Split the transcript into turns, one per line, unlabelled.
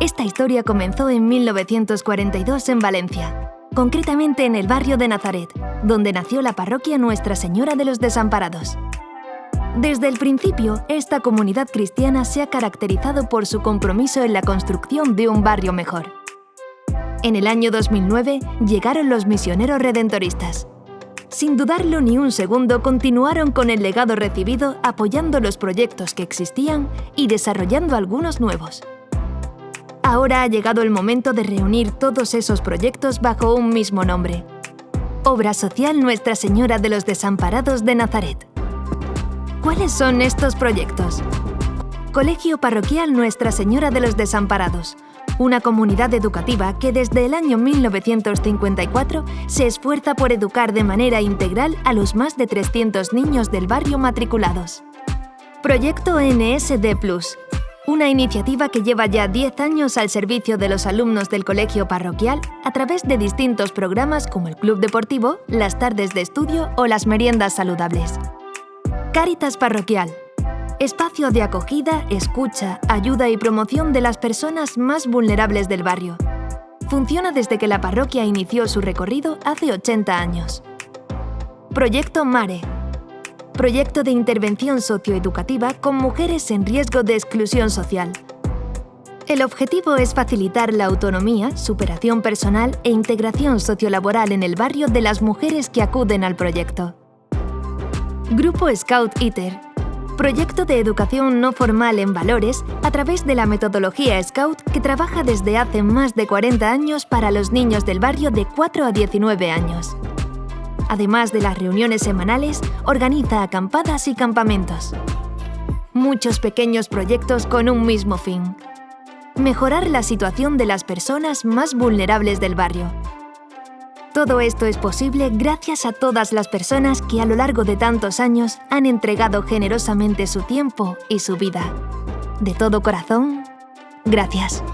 Esta historia comenzó en 1942 en Valencia, concretamente en el barrio de Nazaret, donde nació la parroquia Nuestra Señora de los Desamparados. Desde el principio, esta comunidad cristiana se ha caracterizado por su compromiso en la construcción de un barrio mejor. En el año 2009 llegaron los misioneros redentoristas. Sin dudarlo ni un segundo, continuaron con el legado recibido, apoyando los proyectos que existían y desarrollando algunos nuevos. Ahora ha llegado el momento de reunir todos esos proyectos bajo un mismo nombre: Obra Social Nuestra Señora de los Desamparados de Nazaret. ¿Cuáles son estos proyectos? Colegio Parroquial Nuestra Señora de los Desamparados, una comunidad educativa que desde el año 1954 se esfuerza por educar de manera integral a los más de 300 niños del barrio matriculados. Proyecto NSD Plus, una iniciativa que lleva ya 10 años al servicio de los alumnos del colegio parroquial a través de distintos programas como el club deportivo, las tardes de estudio o las meriendas saludables. Cáritas Parroquial, espacio de acogida, escucha, ayuda y promoción de las personas más vulnerables del barrio. Funciona desde que la parroquia inició su recorrido hace 80 años. Proyecto Mare, proyecto de intervención socioeducativa con mujeres en riesgo de exclusión social. El objetivo es facilitar la autonomía, superación personal e integración sociolaboral en el barrio de las mujeres que acuden al proyecto. Grupo Scout ITER, proyecto de educación no formal en valores a través de la metodología Scout que trabaja desde hace más de 40 años para los niños del barrio de 4 a 19 años. Además de las reuniones semanales, organiza acampadas y campamentos. Muchos pequeños proyectos con un mismo fin: mejorar la situación de las personas más vulnerables del barrio. Todo esto es posible gracias a todas las personas que a lo largo de tantos años han entregado generosamente su tiempo y su vida. De todo corazón, gracias.